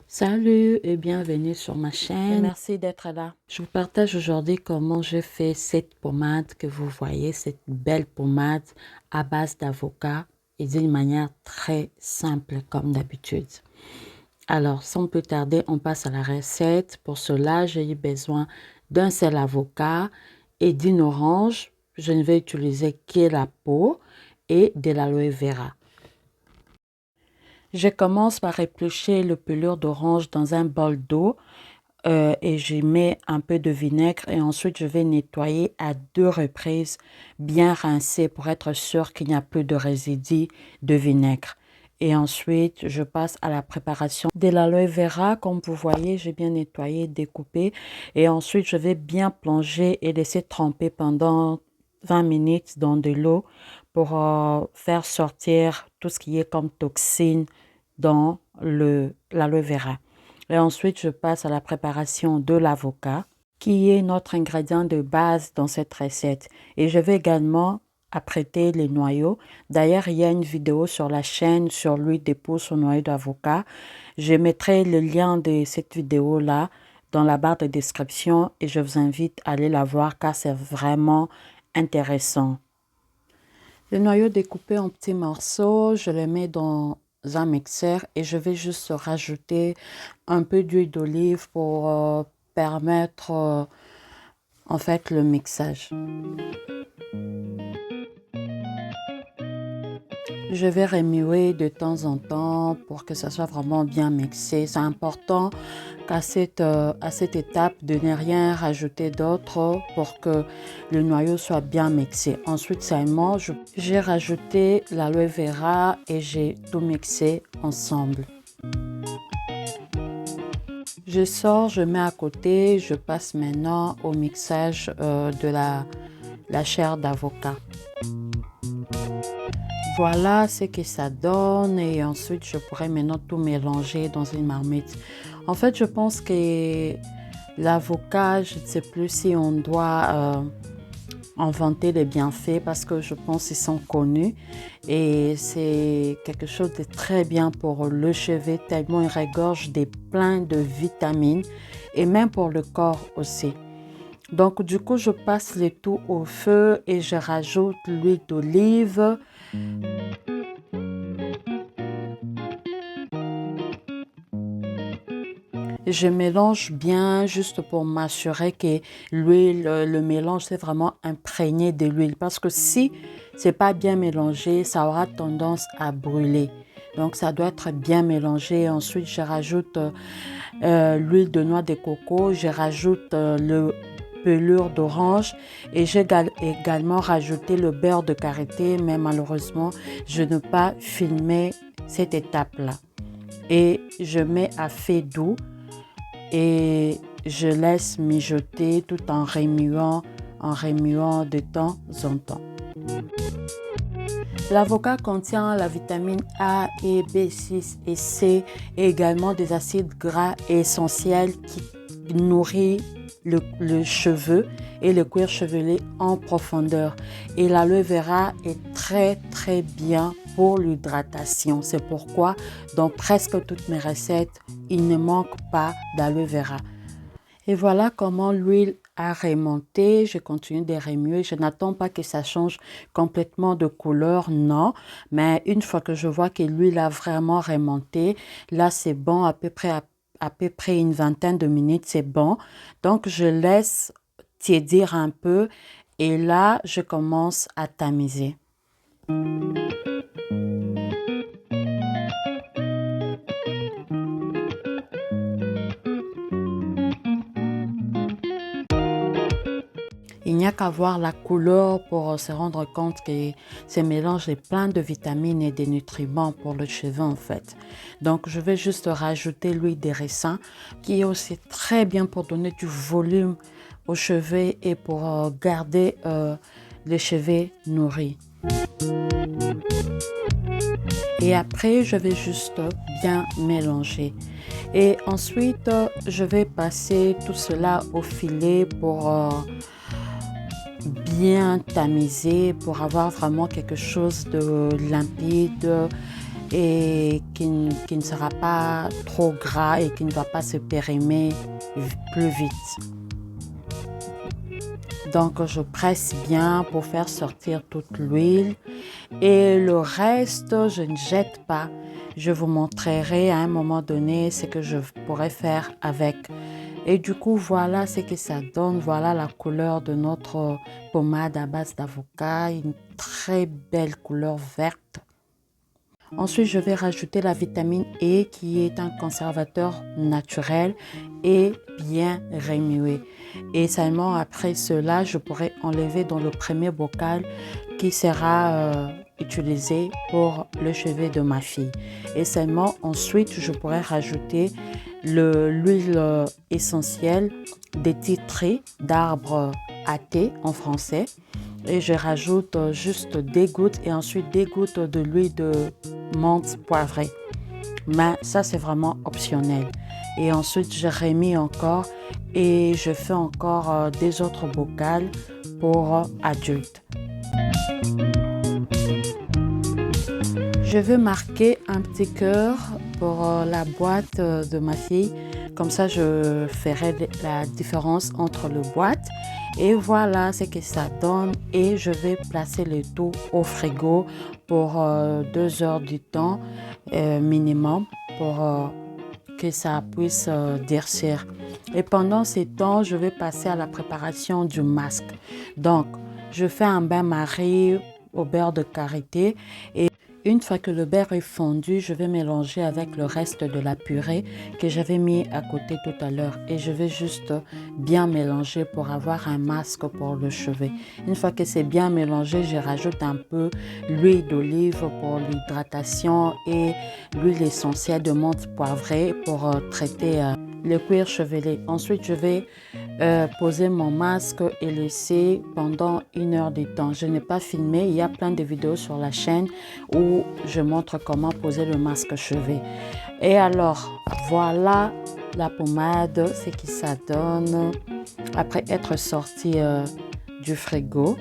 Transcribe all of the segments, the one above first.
Salut et bienvenue sur ma chaîne. Merci d'être là. Je vous partage aujourd'hui comment je fais cette pommade que vous voyez, cette belle pommade à base d'avocat et d'une manière très simple comme d'habitude. Alors, sans plus tarder, on passe à la recette. Pour cela, j'ai eu besoin d'un seul avocat et d'une orange. Je ne vais utiliser que la peau et de l'aloe vera. Je commence par éplucher le pelure d'orange dans un bol d'eau et j'y mets un peu de vinaigre et ensuite je vais nettoyer à 2 reprises, bien rincer pour être sûr qu'il n'y a plus de résidus de vinaigre. Et ensuite, je passe à la préparation de l'aloe vera. Comme vous voyez, j'ai bien nettoyé, découpé. Et ensuite, je vais bien plonger et laisser tremper pendant 20 minutes dans de l'eau pour faire sortir tout ce qui est comme toxine dans l'aloe vera. Et ensuite, je passe à la préparation de l'avocat, qui est notre ingrédient de base dans cette recette. Et je vais également apprêter les noyaux. D'ailleurs, il y a une vidéo sur la chaîne sur l'huile d'épouse au noyau d'avocat. Je mettrai le lien de cette vidéo-là dans la barre de description et je vous invite à aller la voir car c'est vraiment intéressant. Le noyau découpé en petits morceaux, je le mets dans un mixeur et je vais juste rajouter un peu d'huile d'olive pour permettre en fait le mixage. Je vais remuer de temps en temps pour que ça soit vraiment bien mixé. C'est important qu'à cette étape de ne rien rajouter d'autre pour que le noyau soit bien mixé. Ensuite seulement, j'ai rajouté l'aloe vera et j'ai tout mixé ensemble. Je sors, je mets à côté, je passe maintenant au mixage de la chair d'avocat. Voilà ce que ça donne et ensuite je pourrais maintenant tout mélanger dans une marmite. En fait, je pense que l'avocat, je ne sais plus si on doit inventer les bienfaits parce que je pense qu'ils sont connus et c'est quelque chose de très bien pour le cheveu tellement il regorge de plein de vitamines et même pour le corps aussi. Donc du coup, je passe le tout au feu et je rajoute l'huile d'olive. Je mélange bien juste pour m'assurer que l'huile, le mélange s'est vraiment imprégné de l'huile. Parce que si c'est pas bien mélangé, ça aura tendance à brûler. Donc ça doit être bien mélangé. Ensuite, je rajoute l'huile de noix de coco. Je rajoute le pelure d'orange et j'ai également rajouté le beurre de karité. Mais malheureusement, je n'ai pas filmé cette étape-là. Et je mets à feu doux. Et je laisse mijoter tout en remuant de temps en temps. L'avocat contient la vitamine A et B6 et C et également des acides gras essentiels qui nourrissent le cheveu et le cuir chevelu en profondeur. Et l'aloe vera est très bien pour l'hydratation. C'est pourquoi dans presque toutes mes recettes, il ne manque pas d'aloe vera. Et voilà comment l'huile a remonté. Je continue de remuer. Je n'attends pas que ça change complètement de couleur, non. Mais une fois que je vois que l'huile a vraiment remonté, là c'est bon, à peu près une vingtaine de minutes, c'est bon. Donc je laisse tiédir un peu et là je commence à tamiser. Il n'y a qu'à voir la couleur pour se rendre compte que ce mélange est plein de vitamines et de nutriments pour le cheveu en fait. Donc je vais juste rajouter l'huile de ricin qui est aussi très bien pour donner du volume aux cheveux et pour garder les cheveux nourris. Et après, je vais juste bien mélanger. Et ensuite, je vais passer tout cela au filet pour bien tamiser, pour avoir vraiment quelque chose de limpide et qui ne sera pas trop gras et qui ne va pas se périmer plus vite. Donc, je presse bien pour faire sortir toute l'huile. Et le reste, je ne jette pas. Je vous montrerai à un moment donné ce que je pourrais faire avec. Et du coup, voilà ce que ça donne. Voilà la couleur de notre pommade à base d'avocat. Une très belle couleur verte. Ensuite, je vais rajouter la vitamine E qui est un conservateur naturel et bien remué. Et seulement après cela, je pourrai enlever dans le premier bocal qui sera utilisé pour le chevet de ma fille. Et seulement ensuite, je pourrai rajouter l'huile essentielle des titrés d'arbre à thé en français. Et je rajoute juste des gouttes et ensuite des gouttes de l'huile de menthe poivrée. Mais ça, c'est vraiment optionnel. Et ensuite, je remis encore et je fais encore des autres bocals pour adultes. Je veux marquer un petit cœur pour la boîte de ma fille. Comme ça, je ferai la différence entre les boîtes. Et voilà ce que ça donne. Et je vais placer le tout au frigo pour 2 heures du temps minimum pour que ça puisse durcir. Et pendant ce temps, je vais passer à la préparation du masque. Donc, je fais un bain-marie au beurre de karité et une fois que le beurre est fondu, je vais mélanger avec le reste de la purée que j'avais mis à côté tout à l'heure. Et je vais juste bien mélanger pour avoir un masque pour le chevet. Une fois que c'est bien mélangé, je rajoute un peu l'huile d'olive pour l'hydratation et l'huile essentielle de menthe poivrée pour traiter le cuir chevelu. Ensuite, je vais poser mon masque et laisser pendant 1 heure de temps. Je n'ai pas filmé, il y a plein de vidéos sur la chaîne où je montre comment poser le masque chevet. Et alors, voilà la pommade, ce que ça donne après être sorti du frigo.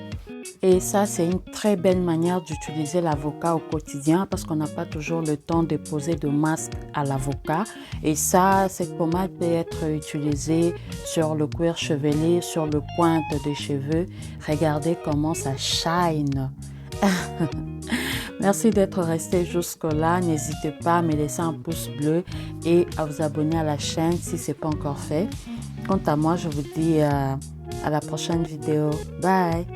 Et ça, c'est une très belle manière d'utiliser l'avocat au quotidien parce qu'on n'a pas toujours le temps de poser de masque à l'avocat. Et ça, cette pommade peut être utilisée sur le cuir chevelu, sur le pointe des cheveux. Regardez comment ça shine. Merci d'être resté jusque-là. N'hésitez pas à me laisser un pouce bleu et à vous abonner à la chaîne si ce n'est pas encore fait. Quant à moi, je vous dis à la prochaine vidéo. Bye!